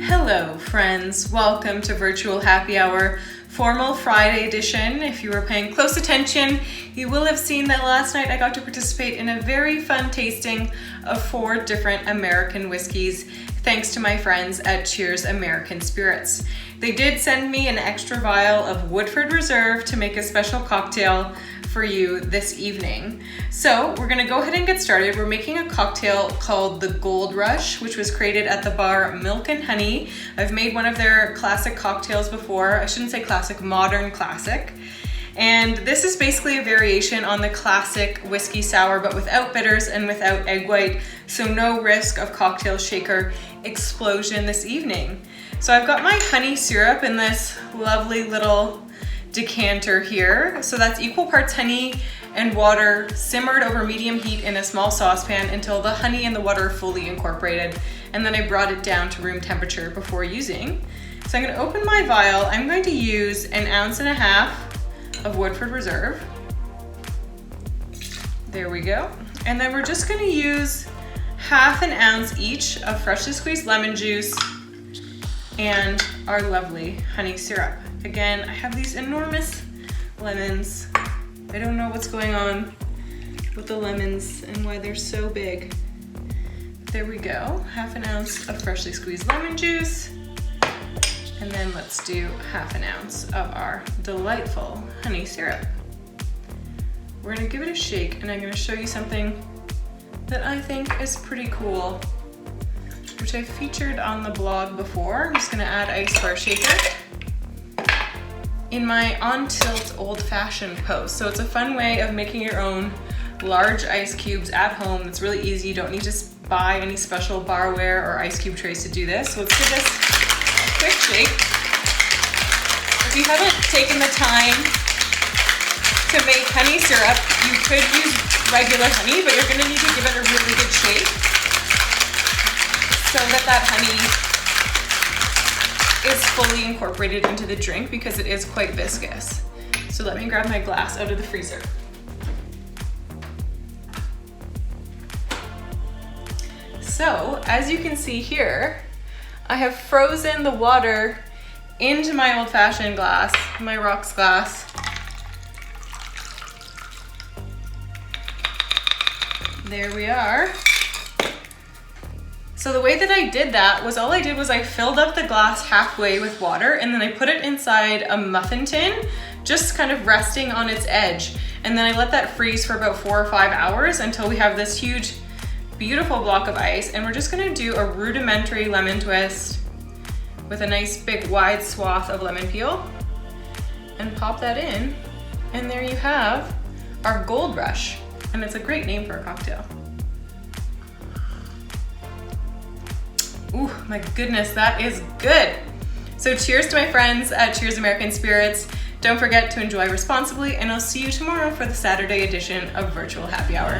Hello friends, welcome to Virtual Happy Hour, formal Friday edition. If you were paying close attention, you will have seen that last night I got to participate in a very fun tasting of 4 different American whiskeys, thanks to my friends at Cheers American Spirits. They did send me an extra vial of Woodford Reserve to make a special cocktail for you this evening. So we're gonna go ahead and get started. We're making a cocktail called the Gold Rush, which was created at the bar Milk and Honey. I've made one of their classic cocktails before. I shouldn't say classic, modern classic. And this is basically a variation on the classic whiskey sour, but without bitters and without egg white, so no risk of cocktail shaker explosion this evening. So I've got my honey syrup in this lovely little decanter here. So that's equal parts honey and water simmered over medium heat in a small saucepan until the honey and the water are fully incorporated. And then I brought it down to room temperature before using. So I'm gonna open my vial. I'm going to use 1.5 ounces of Woodford Reserve. There we go. And then we're just gonna use 1/2 ounce each of freshly squeezed lemon juice and our lovely honey syrup. Again, I have these enormous lemons. I don't know what's going on with the lemons and why they're so big. There we go, 1/2 ounce of freshly squeezed lemon juice. And then let's do 1/2 ounce of our delightful honey syrup. We're gonna give it a shake and I'm gonna show you something that I think is pretty cool, which I featured on the blog before. I'm just gonna add ice to our shaker in my on tilt old fashioned post. So it's a fun way of making your own large ice cubes at home. It's really easy. You don't need to buy any special barware or ice cube trays to do this. So let's give this a quick shake. If you haven't taken the time to make honey syrup, you could use regular honey, but you're gonna need to give it a really good shake so that honey is fully incorporated into the drink because it is quite viscous. So let me grab my glass out of the freezer. So as you can see here, I have frozen the water into my old-fashioned glass, my rocks glass. There we are. So the way that I did that was I filled up the glass halfway with water and then I put it inside a muffin tin, just kind of resting on its edge. And then I let that freeze for about 4 or 5 hours until we have this huge, beautiful block of ice. And we're just gonna do a rudimentary lemon twist with a nice big wide swath of lemon peel and pop that in. And there you have our Gold Rush. And it's a great name for a cocktail. Ooh, my goodness, that is good. So cheers to my friends at Cheers American Spirits. Don't forget to enjoy responsibly, and I'll see you tomorrow for the Saturday edition of Virtual Happy Hour.